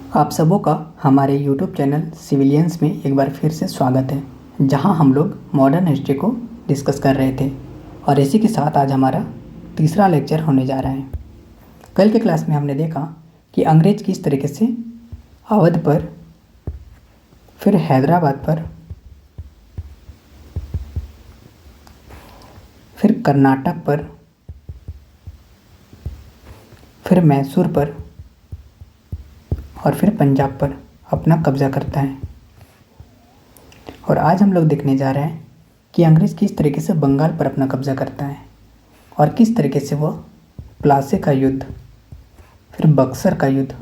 आप सबों का हमारे YouTube चैनल सिविलियंस में एक बार फिर से स्वागत है, जहां हम लोग मॉडर्न हिस्ट्री को डिस्कस कर रहे थे और इसी के साथ आज हमारा तीसरा लेक्चर होने जा रहा है। कल के क्लास में हमने देखा कि अंग्रेज किस तरीके से अवध पर, फिर हैदराबाद पर, फिर कर्नाटक पर, फिर मैसूर पर और फिर पंजाब पर अपना कब्जा करता है। और आज हम लोग देखने जा रहे हैं कि अंग्रेज़ किस तरीके से बंगाल पर अपना कब्जा करता है और किस तरीके से वह प्लासी का युद्ध, फिर बक्सर का युद्ध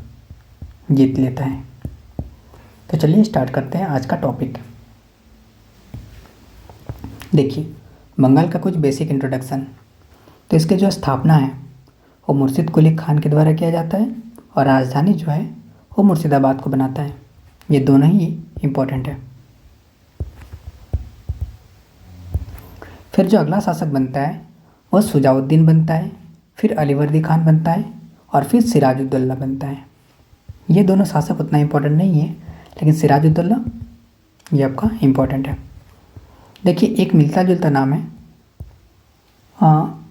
जीत लेता है। तो चलिए स्टार्ट करते हैं आज का टॉपिक। देखिए, बंगाल का कुछ बेसिक इंट्रोडक्शन। तो इसके जो स्थापना है वो मुर्शिद कुली खान के द्वारा किया जाता है और राजधानी जो है वो मुर्शिदाबाद को बनाता है। ये दोनों ही इम्पोर्टेंट है। फिर जो अगला शासक बनता है वह शुजाउद्दीन बनता है, फिर अलीवर्दी खान बनता है और फिर सिराजुद्दौला बनता है। ये दोनों शासक उतना इम्पोर्टेंट नहीं है, लेकिन सिराजुद्दौला ये आपका इम्पोर्टेंट है। देखिए, एक मिलता जुलता नाम है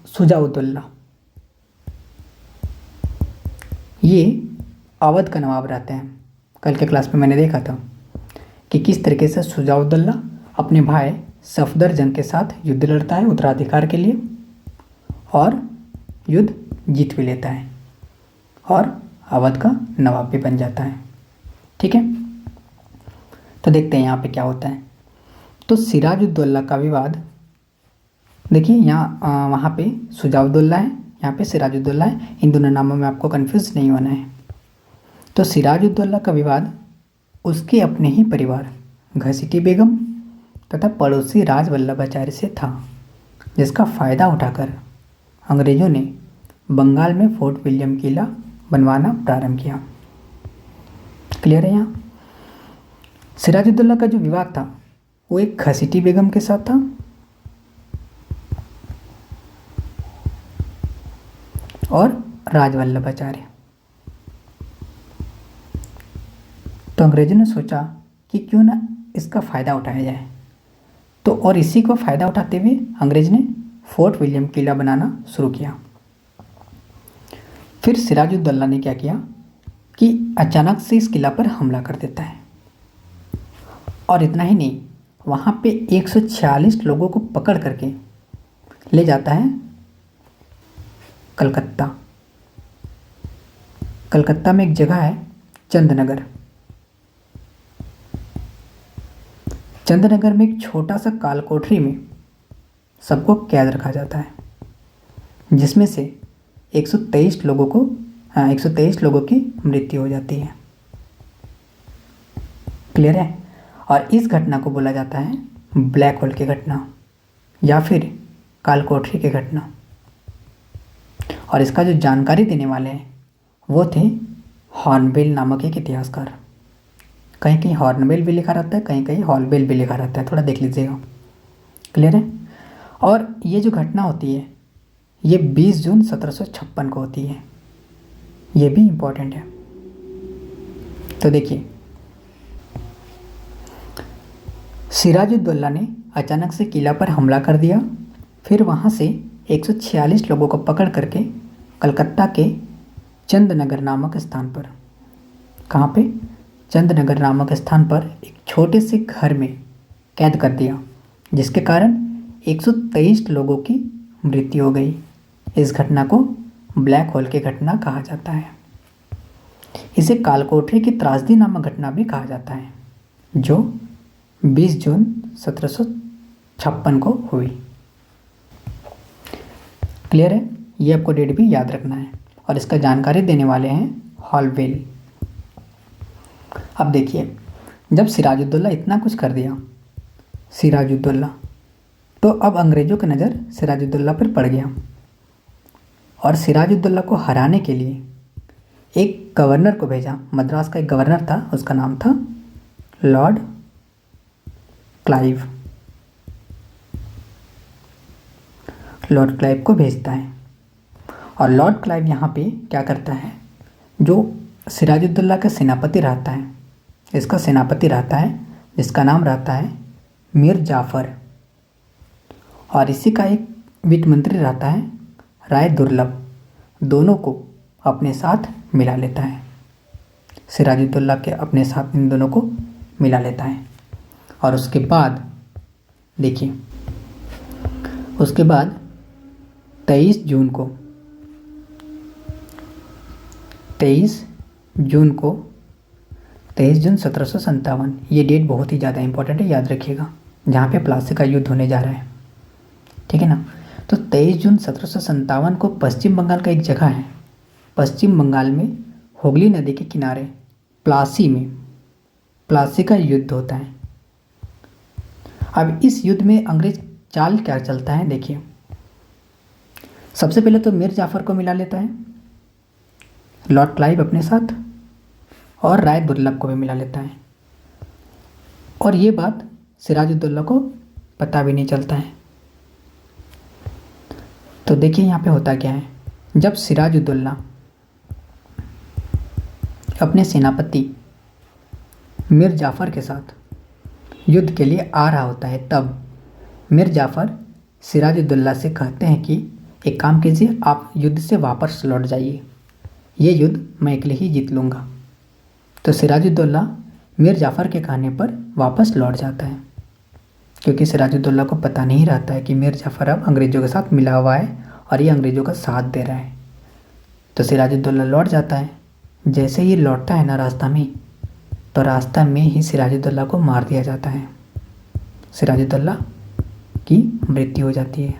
शुजाउद्दौला। ये अवध का नवाब रहते हैं। कल के क्लास में मैंने देखा था कि किस तरीके से शुजाउद्दौला अपने भाई सफदरजंग के साथ युद्ध लड़ता है उत्तराधिकार के लिए और युद्ध जीत भी लेता है और अवध का नवाब भी बन जाता है। ठीक है, तो देखते हैं यहाँ पे क्या होता है। तो सिराजुद्दौला का विवाद, देखिए यहाँ वहाँ पे शुजाउद्दौला है, यहाँ पे सिराजुद्दौला है। इन दोनों नामों में आपको कन्फ्यूज़ नहीं होना है। तो सिराजुद्दौला का विवाद उसके अपने ही परिवार घसीटी बेगम तथा पड़ोसी राजवल्लभाचार्य से था, जिसका फ़ायदा उठाकर अंग्रेज़ों ने बंगाल में फोर्ट विलियम किला बनवाना प्रारंभ किया। क्लियर है? यहाँ सिराजुद्दौला का जो विवाद था वो एक घसीटी बेगम के साथ था और राजवल्लभाचार्य। तो अंग्रेज़ों ने सोचा कि क्यों ना इसका फ़ायदा उठाया जाए। तो और इसी को फ़ायदा उठाते हुए अंग्रेज़ ने फोर्ट विलियम किला बनाना शुरू किया। फिर सिराजुद्दौला ने क्या किया कि अचानक से इस किला पर हमला कर देता है और इतना ही नहीं, वहाँ पे 146 लोगों को पकड़ करके ले जाता है कलकत्ता। कलकत्ता में एक जगह है चंदनगर। चंदनगर में एक छोटा सा काल कोठरी में सबको कैद रखा जाता है, जिसमें से 123 लोगों की मृत्यु हो जाती है। क्लियर है? और इस घटना को बोला जाता है ब्लैक होल की घटना या फिर काल कोठरी की घटना। और इसका जो जानकारी देने वाले हैं वो थे हॉर्नबिल नामक एक इतिहासकार। कहीं कहीं हॉर्नबिल भी लिखा रहता है, कहीं कहीं हॉलबिल भी लिखा रहता है, थोड़ा देख लीजिएगा। क्लियर है? और ये जो घटना होती है ये 20 जून 1756 को होती है। ये भी इम्पोर्टेंट है। तो देखिए, सिराजुद्दौला ने अचानक से किला पर हमला कर दिया। फिर वहाँ से 146 लोगों को पकड़ करके कलकत्ता के चंदनगर नामक स्थान पर, कहाँ पे? चंदनगर नामक स्थान पर एक छोटे से घर में कैद कर दिया, जिसके कारण 123 लोगों की मृत्यु हो गई। इस घटना को ब्लैक होल की घटना कहा जाता है। इसे कालकोठरी की त्रासदी नामक घटना भी कहा जाता है, जो 20 जून 1756 को हुई। क्लियर है? ये आपको डेट भी याद रखना है और इसका जानकारी देने वाले हैं हॉलवेल। अब देखिए, जब सिराजुद्दौला इतना कुछ कर दिया सिराजुद्दौला, तो अब अंग्रेज़ों की नज़र सिराजुद्दौला पर पड़ गया और सिराजुद्दौला को हराने के लिए एक गवर्नर को भेजा। मद्रास का एक गवर्नर था, उसका नाम था लॉर्ड क्लाइव। लॉर्ड क्लाइव को भेजता है और लॉर्ड क्लाइव यहाँ पे क्या करता है, जो सिराजुद्दौला का सेनापति रहता है, इसका सेनापति रहता है जिसका नाम रहता है मीर जाफ़र, और इसी का एक वित्त मंत्री रहता है राय दुर्लभ। दोनों को अपने साथ मिला लेता है, सिराजुद्दौला के अपने साथ इन दोनों को मिला लेता है। और उसके बाद देखिए, उसके बाद 23 जून 1757, ये डेट बहुत ही ज़्यादा इंपॉर्टेंट है, याद रखिएगा, जहाँ पे प्लासी का युद्ध होने जा रहा है, ठीक है ना। तो 23 जून 1757 को पश्चिम बंगाल का एक जगह है, पश्चिम बंगाल में हुगली नदी के किनारे प्लासी का युद्ध होता है। अब इस युद्ध में अंग्रेज चाल क्या चलता है देखिए, सबसे पहले तो मीर जाफ़र को मिला लेता है, लॉर्ड क्लाइव अपने साथ, और राय दुर्लभ को भी मिला लेता है। और ये बात सिराजुद्दौला को पता भी नहीं चलता है। तो देखिए यहाँ पे होता क्या है, जब सिराजुद्दौला अपने सेनापति मीर जाफ़र के साथ युद्ध के लिए आ रहा होता है, तब मीर जाफ़र सिराजुद्दौला से कहते हैं कि एक काम कीजिए, आप युद्ध से वापस लौट जाइए, ये युद्ध मैं अकेले ही जीत लूँगा। तो सिराजुद्दौला मीर जाफ़र के कहने पर वापस लौट जाता है, क्योंकि सिराजुद्दौला को पता नहीं रहता है कि मीर जाफ़र अब अंग्रेज़ों के साथ मिला हुआ है और ये अंग्रेज़ों का साथ दे रहा है। तो सिराजुद्दौला लौट जाता है। जैसे ही लौटता है ना रास्ता में, तो रास्ता में ही सिराजुद्दौला को मार दिया जाता है, सिराजुद्दौला की मृत्यु हो जाती है,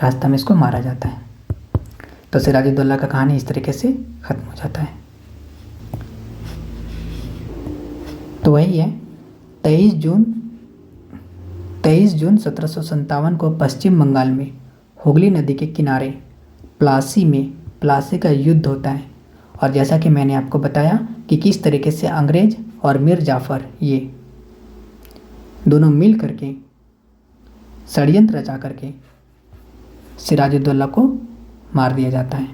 रास्ता में इसको मारा जाता है। तो सिराजुद्दौला का कहानी इस तरीके से ख़त्म हो जाता है। तो वही है, 23 जून 1757 को पश्चिम बंगाल में हुगली नदी के किनारे प्लासी का युद्ध होता है। और जैसा कि मैंने आपको बताया कि किस तरीके से अंग्रेज और मीर जाफ़र ये दोनों मिल करके षड्यंत्र रचा करके सिराजुद्दौला को मार दिया जाता है।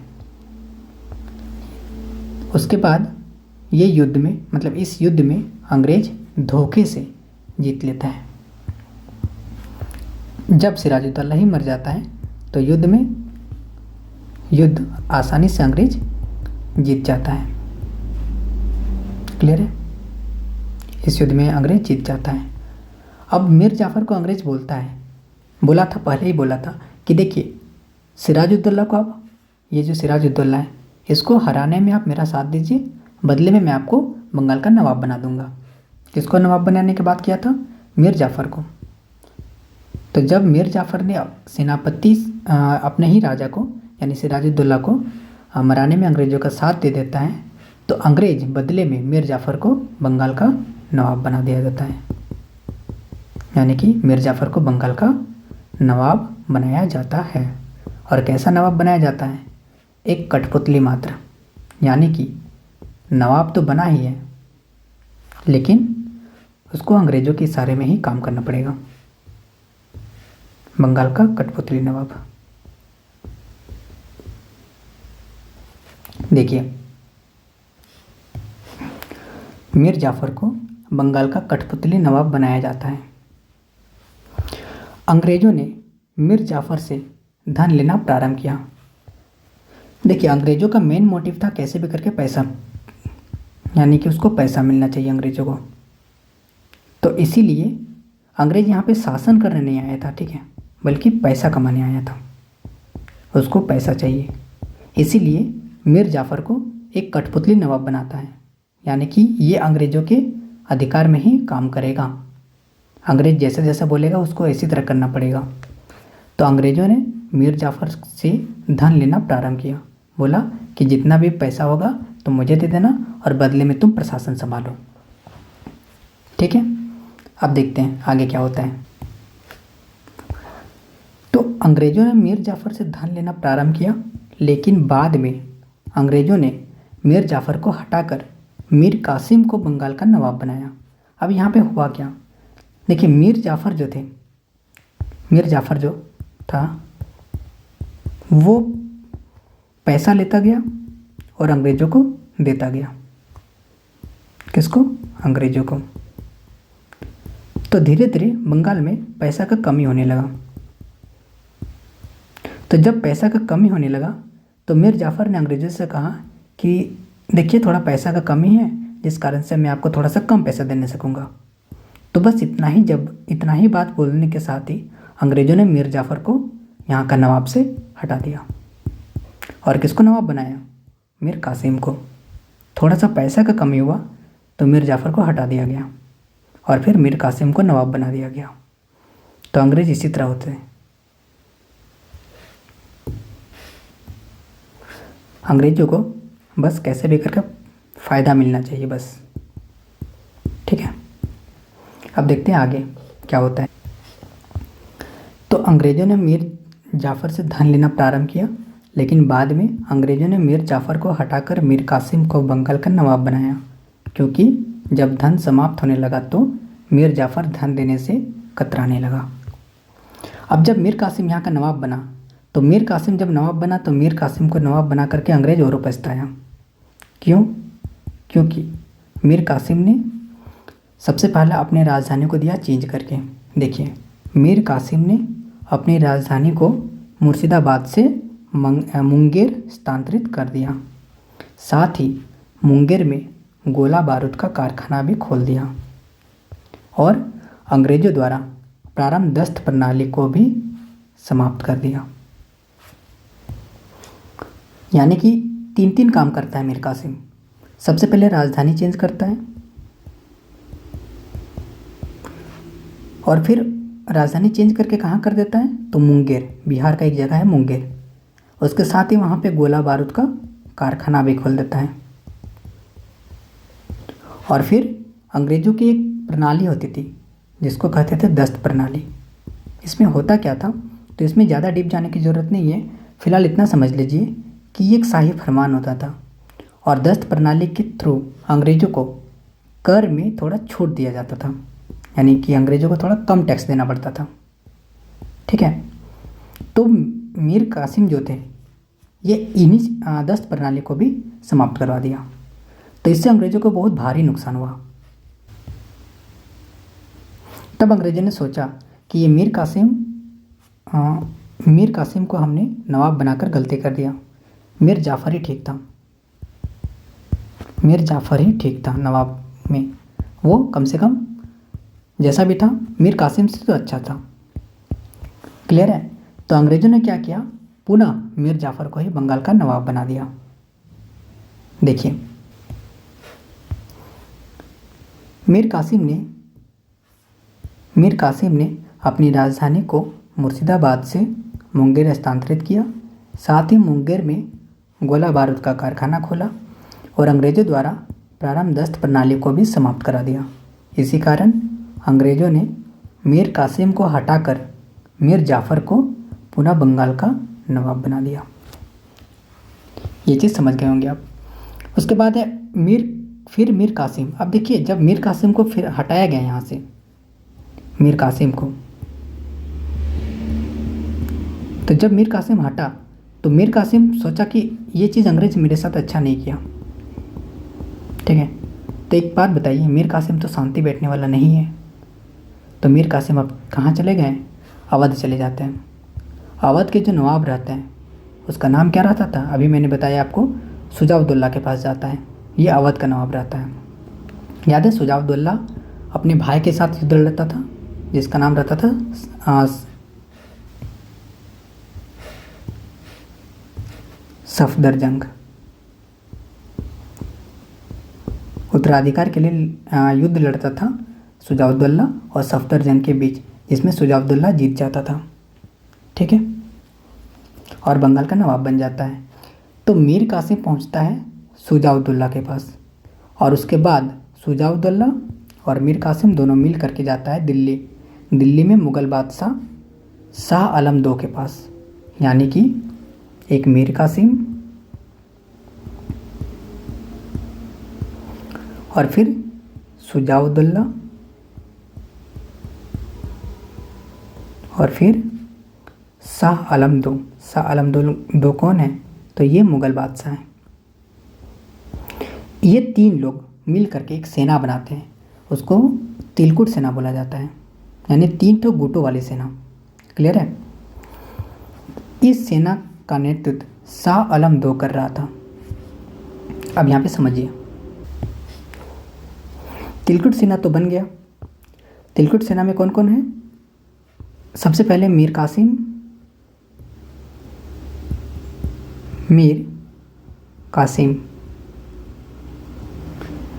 उसके बाद ये युद्ध में, मतलब इस युद्ध में अंग्रेज धोखे से जीत लेता है। जब सिराजुद्दौला ही मर जाता है तो युद्ध आसानी से अंग्रेज जीत जाता है। क्लियर है, इस युद्ध में अंग्रेज जीत जाता है। अब मीर जाफ़र को अंग्रेज बोला था पहले ही बोला था कि देखिए, सिराजुद्दौला को, अब ये जो सिराजुद्दौला है इसको हराने में आप मेरा साथ दीजिए, बदले में मैं आपको बंगाल का नवाब बना दूंगा। किसको नवाब बनाने की बात किया था? मीर जाफ़र को। तो जब मीर जाफ़र ने सेनापति अपने ही राजा को यानी सिराजुद्दौला को मराने में अंग्रेज़ों का साथ दे देता है, तो अंग्रेज बदले में मीर जाफ़र को बंगाल का नवाब बना दिया जाता है, यानी कि मीर जाफ़र को बंगाल का नवाब बनाया जाता है। और कैसा नवाब बनाया जाता है? एक कठपुतली मात्र, यानी कि नवाब तो बना ही है लेकिन उसको अंग्रेज़ों के इशारे में ही काम करना पड़ेगा, बंगाल का कठपुतली नवाब। देखिए, मीर जाफ़र को बंगाल का कठपुतली नवाब बनाया जाता है। अंग्रेज़ों ने मीर जाफ़र से धन लेना प्रारंभ किया। देखिए, अंग्रेज़ों का मेन मोटिव था कैसे भी करके पैसा, यानी कि उसको पैसा मिलना चाहिए अंग्रेज़ों को। तो इसीलिए अंग्रेज़ यहाँ पे शासन करने नहीं आया था, ठीक है, बल्कि पैसा कमाने आया था, उसको पैसा चाहिए। इसीलिए मीर जाफ़र को एक कठपुतली नवाब बनाता है, यानी कि ये अंग्रेज़ों के अधिकार में ही काम करेगा, अंग्रेज़ जैसा जैसा बोलेगा उसको इसी तरह करना पड़ेगा। तो अंग्रेज़ों ने मीर जाफ़र से धन लेना प्रारंभ किया, बोला कि जितना भी पैसा होगा तुम मुझे दे देना और बदले में तुम प्रशासन संभालो। ठीक है, अब देखते हैं आगे क्या होता है। तो अंग्रेज़ों ने मीर जाफ़र से धन लेना प्रारंभ किया, लेकिन बाद में अंग्रेज़ों ने मीर जाफ़र को हटाकर मीर कासिम को बंगाल का नवाब बनाया। अब यहाँ पे हुआ क्या? देखिए, मीर जाफ़र जो था वो पैसा लेता गया और अंग्रेज़ों को देता गया। किसको? अंग्रेजों को। तो धीरे धीरे बंगाल में पैसा का कमी होने लगा। तो जब पैसा का कमी होने लगा तो मीर जाफ़र ने अंग्रेज़ों से कहा कि देखिए थोड़ा पैसा का कमी है, जिस कारण से मैं आपको थोड़ा सा कम पैसा देने सकूँगा। तो बस इतना ही बात बोलने के साथ ही अंग्रेज़ों ने मीर जाफ़र को यहाँ का नवाब से हटा दिया। और किसको नवाब बनाया? मीर कासिम को। थोड़ा सा पैसा का कमी हुआ तो मीर जाफ़र को हटा दिया गया और फिर मीर कासिम को नवाब बना दिया गया। तो अंग्रेज़ इसी तरह होते हैं। अंग्रेज़ों को बस कैसे भी करके फ़ायदा मिलना चाहिए बस। ठीक है, अब देखते हैं आगे क्या होता है। तो अंग्रेज़ों ने मीर जाफ़र से धन लेना प्रारंभ किया, लेकिन बाद में अंग्रेज़ों ने मीर जाफ़र को हटाकर मीर कासिम को बंगाल का नवाब बनाया, क्योंकि जब धन समाप्त होने लगा तो मीर जाफ़र धन देने से कतराने लगा। अब जब मीर कासिम यहाँ का नवाब बना तो मीर कासिम को नवाब बना करके अंग्रेज़ और पछताया। क्यों? क्योंकि मीर कासिम ने सबसे पहले अपने राजधानी को दिया चेंज करके। देखिए, मीर कासिम ने अपनी राजधानी को मुर्शिदाबाद से मुंगेर स्थानांतरित कर दिया। साथ ही मुंगेर में गोला बारूद का कारखाना भी खोल दिया और अंग्रेज़ों द्वारा प्रारंभ दस्त प्रणाली को भी समाप्त कर दिया। यानी कि तीन काम करता है मीर कासिम। सबसे पहले राजधानी चेंज करता है और फिर राजधानी चेंज करके कहाँ कर देता है? तो मुंगेर, बिहार का एक जगह है मुंगेर। उसके साथ ही वहाँ पे गोला बारूद का कारखाना भी खोल देता है। और फिर अंग्रेज़ों की एक प्रणाली होती थी जिसको कहते थे दस्त प्रणाली। इसमें होता क्या था? तो इसमें ज़्यादा डीप जाने की ज़रूरत नहीं है, फिलहाल इतना समझ लीजिए कि ये एक शाही फरमान होता था और दस्त प्रणाली के थ्रू अंग्रेज़ों को कर में थोड़ा छूट दिया जाता था, यानी कि अंग्रेज़ों को थोड़ा कम टैक्स देना पड़ता था। ठीक है, तो मीर कासिम जो थे ये इन्हीं दस्त प्रणाली को भी समाप्त करवा दिया। तो इससे अंग्रेज़ों को बहुत भारी नुकसान हुआ। तब अंग्रेज़ों ने सोचा कि ये मीर कासिम को हमने नवाब बनाकर गलती कर दिया। मीर जाफ़र ही ठीक था नवाब में। वो कम से कम जैसा भी था मीर कासिम से तो अच्छा था। क्लियर है? तो अंग्रेज़ों ने क्या किया? पुनः मीर जाफ़र को ही बंगाल का नवाब बना दिया। देखिए, मीर कासिम ने अपनी राजधानी को मुर्शिदाबाद से मुंगेर स्थानांतरित किया। साथ ही मुंगेर में गोला बारूद का कारखाना खोला और अंग्रेज़ों द्वारा प्रारंभ दस्त प्रणाली को भी समाप्त करा दिया। इसी कारण अंग्रेज़ों ने मीर कासिम को हटाकर मीर जाफ़र को पुनः बंगाल का नवाब बना दिया। ये चीज़ समझ गए होंगे आप। उसके बाद है मीर कासिम। अब देखिए, जब मीर कासिम को फिर हटाया गया यहाँ से, मीर कासिम को, तो जब मीर कासिम हटा तो मीर कासिम सोचा कि ये चीज़ अंग्रेज़ मेरे साथ अच्छा नहीं किया। ठीक है, तो एक बात बताइए, मीर कासिम तो शांति बैठने वाला नहीं है। तो मीर कासिम अब कहाँ चले गए? अवध चले जाते हैं। अवध के जो नवाब रहते हैं उसका नाम क्या रहता था? अभी मैंने बताया आपको, शुजाउद्दौला के पास जाता है। ये अवध का नवाब रहता है। याद है, शुजाउद्दौला अपने भाई के साथ युद्ध लड़ता था जिसका नाम रहता था सफदरजंग। उत्तराधिकार के लिए युद्ध लड़ता था शुजाउद्दौला और सफदरजंग के बीच, जिसमें शुजाउद्दौला जीत जाता था। ठीक है, और बंगाल का नवाब बन जाता है। तो मीर कासिम पहुंचता है शुजाउद्दौला के पास और उसके बाद शुजाउद्दौला और मीर कासिम दोनों मिल करके जाता है दिल्ली में मुग़ल बादशाह शाह आलम II के पास। यानी कि एक मीर कासिम और फिर शुजाउद्दौला और फिर शाह आलम II कौन है? तो ये मुग़ल बादशाह हैं। ये तीन लोग मिल करके एक सेना बनाते हैं, उसको तिलकुट सेना बोला जाता है, यानी 3 ठो गुटों वाली सेना। क्लियर है? इस सेना का नेतृत्व शाह आलम II कर रहा था। अब यहाँ पे समझिए, तिलकुट सेना तो बन गया। तिलकुट सेना में कौन कौन है? सबसे पहले मीर कासिम,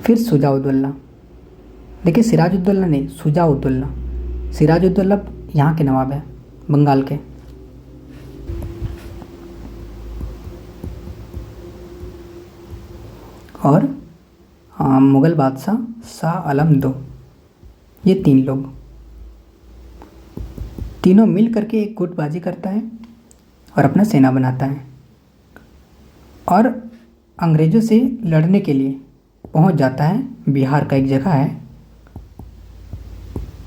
फिर सुजाउद्दौला। देखिए सिराजुद्दौला नहीं, सुजाउद्दौला। सिराजुद्दौला यहाँ के नवाब है, बंगाल के। और मुग़ल बादशाह शाह आलम II। ये 3 लोग, तीनों मिल करके एक गुटबाजी करता है और अपना सेना बनाता है और अंग्रेज़ों से लड़ने के लिए पहुंच जाता है। बिहार का एक जगह है,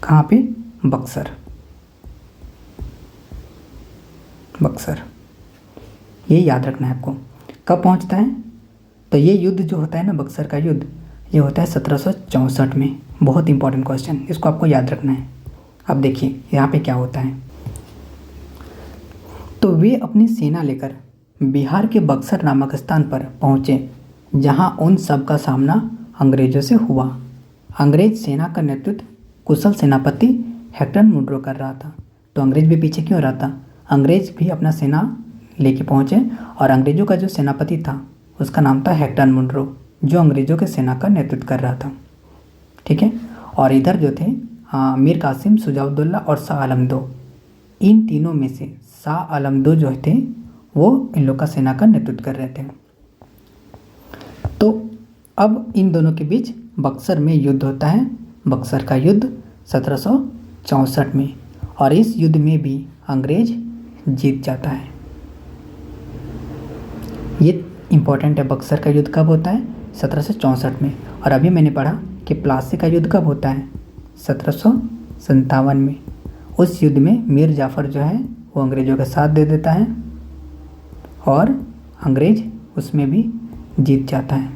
कहाँ पे? बक्सर। ये याद रखना है आपको। कब पहुंचता है? तो ये युद्ध जो होता है ना, बक्सर का युद्ध, ये होता है 1764 में। बहुत इंपॉर्टेंट क्वेश्चन, इसको आपको याद रखना है। अब देखिए यहाँ पे क्या होता है। तो वे अपनी सेना लेकर बिहार के बक्सर नामक स्थान पर पहुँचे, जहाँ उन सब का सामना अंग्रेज़ों से हुआ। अंग्रेज सेना का नेतृत्व कुशल सेनापति हेक्टर मुनरो कर रहा था। तो अंग्रेज भी पीछे क्यों रहा था? अंग्रेज भी अपना सेना लेके पहुँचे और अंग्रेज़ों का जो सेनापति था उसका नाम था हेक्टर मुनरो, जो अंग्रेज़ों के सेना का नेतृत्व कर रहा था। ठीक है? और इधर जो थे मीर कासिम, सुजाउद्दौला और शाह आलम II। इन तीनों में से शाह आलम II जो थे वो इन लोग का सेना का नेतृत्व कर रहे थे। तो अब इन दोनों के बीच बक्सर में युद्ध होता है, बक्सर का युद्ध 1764 में। और इस युद्ध में भी अंग्रेज जीत जाता है। ये इम्पोर्टेंट है। बक्सर का युद्ध कब होता है? 1764 में। और अभी मैंने पढ़ा कि प्लासी का युद्ध कब होता है? 1757 में। उस युद्ध में मीर जाफ़र जो है वो अंग्रेज़ों का साथ दे देता है और अंग्रेज उसमें भी जीत जाता है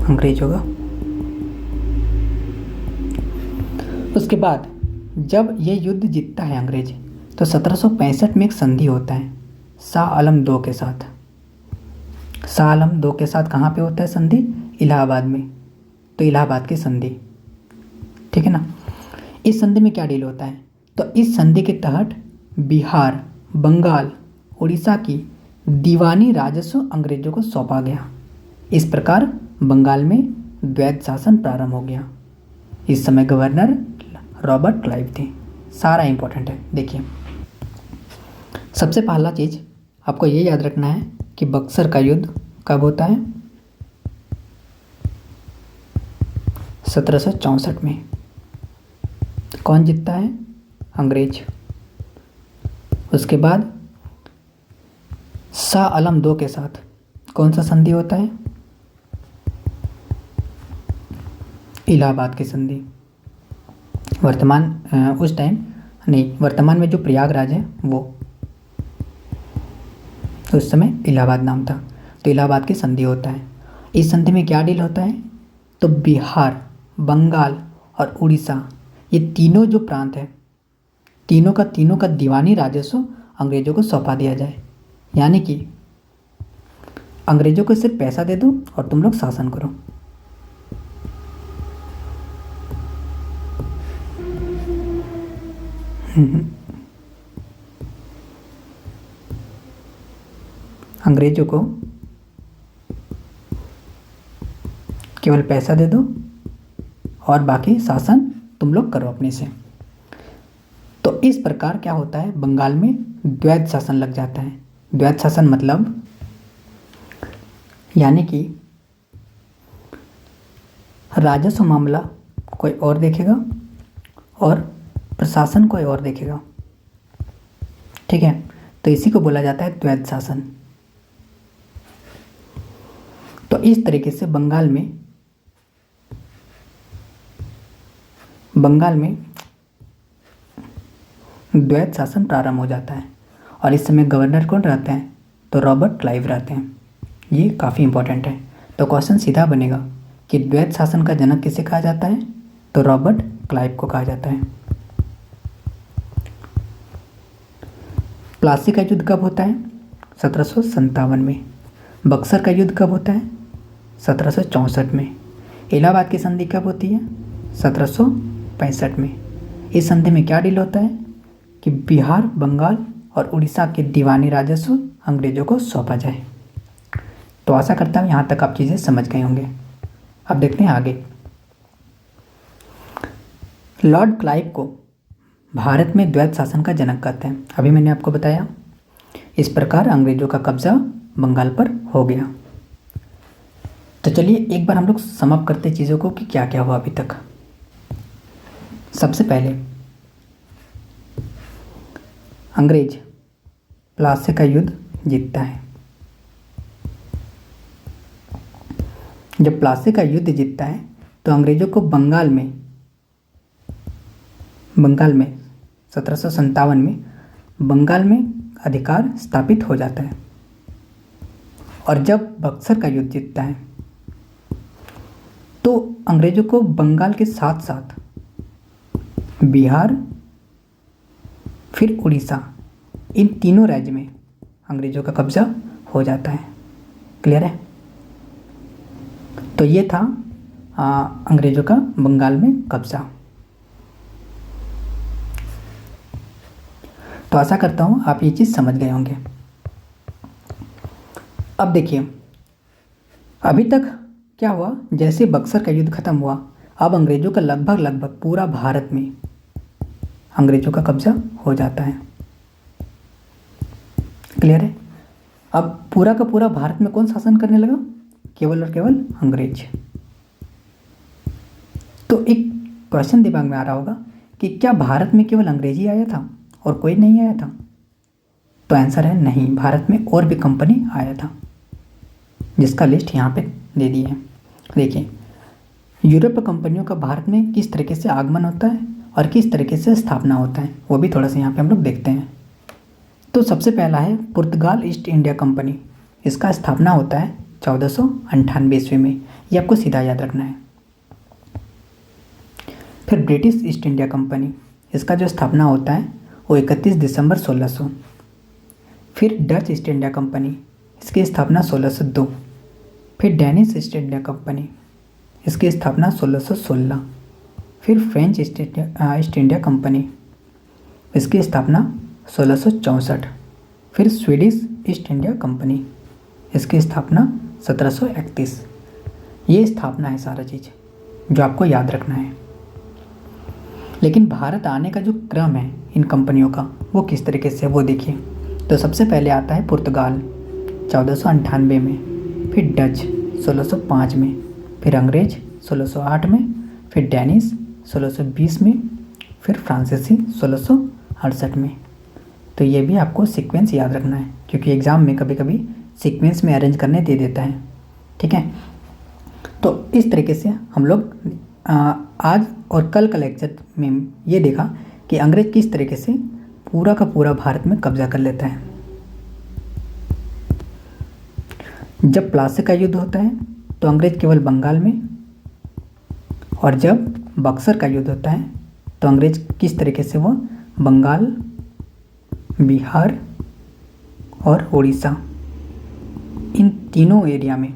अंग्रेजों का। उसके बाद जब ये युद्ध जीतता है अंग्रेज, तो 1765 में एक संधि होता है शाह आलम II के साथ। शाह आलम II के साथ कहाँ पे होता है संधि? इलाहाबाद में। तो इलाहाबाद की संधि, ठीक है ना। इस संधि में क्या डील होता है? तो इस संधि के तहत बिहार, बंगाल, उड़ीसा की दीवानी राजस्व अंग्रेजों को सौंपा गया। इस प्रकार बंगाल में द्वैध शासन प्रारंभ हो गया। इस समय गवर्नर रॉबर्ट क्लाइव थे। सारा इंपॉर्टेंट है। देखिए सबसे पहला चीज़ आपको ये याद रखना है कि बक्सर का युद्ध कब होता है? 1764 में। कौन जीतता है? अंग्रेज। उसके बाद शाह आलम II के साथ कौन सा संधि होता है? इलाहाबाद की संधि। वर्तमान उस टाइम नहीं, वर्तमान में जो प्रयागराज है वो, उस समय इलाहाबाद नाम था। तो इलाहाबाद की संधि होता है। इस संधि में क्या डील होता है? तो बिहार, बंगाल और उड़ीसा, ये तीनों जो प्रांत हैं, तीनों का दीवानी राजस्व अंग्रेजों को सौंपा दिया जाए। यानी कि अंग्रेजों को सिर्फ पैसा दे दो और तुम लोग शासन करो। अंग्रेजों को केवल पैसा दे दो और बाकी शासन तुम लोग करो अपने से। तो इस प्रकार क्या होता है? बंगाल में द्वैध शासन लग जाता है। द्वैध शासन मतलब यानी कि राजस्व मामला कोई और देखेगा और प्रशासन कोई और देखेगा। ठीक है? तो इसी को बोला जाता है द्वैध शासन। तो इस तरीके से बंगाल में द्वैध शासन प्रारंभ हो जाता है। और इस समय गवर्नर कौन रहते हैं? तो रॉबर्ट क्लाइव रहते हैं। ये काफ़ी इंपॉर्टेंट है। तो क्वेश्चन सीधा बनेगा कि द्वैत शासन का जनक किसे कहा जाता है, तो रॉबर्ट क्लाइव को कहा जाता है। प्लासी का युद्ध कब होता है, 1757 में। बक्सर का युद्ध कब होता है, 1764 में। इलाहाबाद की संधि कब होती है, 1765 में। इस संधि में क्या डील होता है कि बिहार, बंगाल और उड़ीसा के दीवानी राजस्व अंग्रेजों को सौंपा जाए। तो आशा करता हूँ यहाँ तक आप चीज़ें समझ गए होंगे। अब देखते हैं आगे। लॉर्ड क्लाइव को भारत में द्वैत शासन का जनक कहते हैं। अभी मैंने आपको बताया, इस प्रकार अंग्रेजों का कब्जा बंगाल पर हो गया। तो चलिए एक बार हम लोग समअप करते चीज़ों को कि क्या क्या हुआ अभी तक। सबसे पहले अंग्रेज प्लासी का युद्ध जीतता है। जब प्लासी का युद्ध जीतता है तो अंग्रेजों को बंगाल में 1757 में बंगाल में अधिकार स्थापित हो जाता है। और जब बक्सर का युद्ध जीतता है तो अंग्रेजों को बंगाल के साथ साथ बिहार, फिर उड़ीसा, इन तीनों राज्य में अंग्रेजों का कब्जा हो जाता है। क्लियर है? तो ये था अंग्रेजों का बंगाल में कब्जा। तो आशा करता हूँ आप ये चीज़ समझ गए होंगे। अब देखिए, अभी तक क्या हुआ, जैसे बक्सर का युद्ध खत्म हुआ, अब अंग्रेजों का लगभग पूरा भारत में अंग्रेजों का कब्जा हो जाता है। क्लियर है? अब पूरा का पूरा भारत में कौन शासन करने लगा, केवल और केवल अंग्रेज। तो एक क्वेश्चन दिमाग में आ रहा होगा कि क्या भारत में केवल अंग्रेज ही आया था और कोई नहीं आया था? तो आंसर है नहीं, भारत में और भी कंपनी आया था, जिसका लिस्ट यहाँ पे दे दी है। देखिए, यूरोपीय कंपनियों का भारत में किस तरीके से आगमन होता है और किस तरीके से स्थापना होता है, वो भी थोड़ा सा यहाँ पे हम लोग देखते हैं। तो सबसे पहला है पुर्तगाल ईस्ट इंडिया कंपनी। इसका स्थापना होता है 1498 ईस्वी में, ये आपको सीधा याद रखना है। फिर ब्रिटिश ईस्ट इंडिया कंपनी, इसका जो स्थापना होता है वो 31 दिसंबर 1600। फिर डच ईस्ट इंडिया कंपनी, इसकी स्थापना 1602। फिर डेनिश ईस्ट इंडिया कंपनी, इसकी स्थापना 1616। फिर फ्रेंच ईस्ट इंडिया कंपनी, इसकी स्थापना 1664। फिर स्वीडिश ईस्ट इंडिया कंपनी, इसकी स्थापना 1731। ये स्थापना है सारा चीज़ जो आपको याद रखना है। लेकिन भारत आने का जो क्रम है इन कंपनियों का, वो किस तरीके से, वो देखिए। तो सबसे पहले आता है पुर्तगाल 1498 में, फिर डच 1605 में, फिर अंग्रेज 1608 में, फिर डेनिश 1620 में, फिर फ्रांसीसी 1668 में। तो ये भी आपको सीक्वेंस याद रखना है, क्योंकि एग्ज़ाम में कभी कभी सीक्वेंस में अरेंज करने दे देता है। ठीक है? तो इस तरीके से हम लोग आज और कल का लेक्चर में ये देखा कि अंग्रेज किस तरीके से पूरा का पूरा भारत में कब्जा कर लेता है। जब प्लासी का युद्ध होता है तो अंग्रेज केवल बंगाल में, और जब बक्सर का युद्ध होता है तो अंग्रेज किस तरीके से वो बंगाल, बिहार और उड़ीसा, इन तीनों एरिया में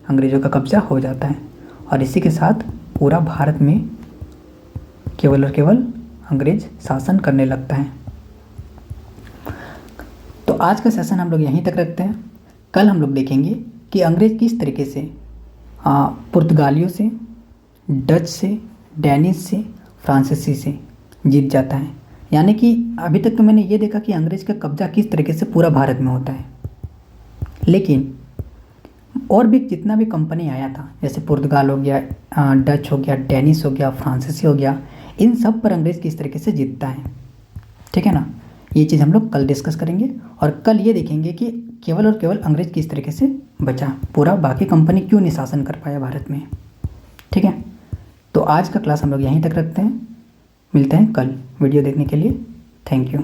अंग्रेज़ों का कब्जा हो जाता है। और इसी के साथ पूरा भारत में केवल और केवल अंग्रेज शासन करने लगता है। तो आज का सेशन हम लोग यहीं तक रखते हैं। कल हम लोग देखेंगे कि अंग्रेज किस तरीके से पुर्तगालियों से, डच से, डेनिश से, फ्रांसीसी से जीत जाता है। यानी कि अभी तक तो मैंने ये देखा कि अंग्रेज का कब्जा किस तरीके से पूरा भारत में होता है, लेकिन और भी जितना भी कंपनी आया था, जैसे पुर्तगाल हो गया, डच हो गया, डेनिश हो गया, फ्रांसीसी हो गया, इन सब पर अंग्रेज किस तरीके से जीतता है। ठीक है ना? ये चीज़ हम लोग कल डिस्कस करेंगे। और कल ये देखेंगे कि केवल और केवल अंग्रेज किस तरीके से बचा, पूरा बाकी कंपनी क्यों नहीं शासन कर पाया भारत में। ठीक है? तो आज का क्लास हम लोग यहीं तक रखते हैं। मिलते हैं कल वीडियो देखने के लिए। Thank you.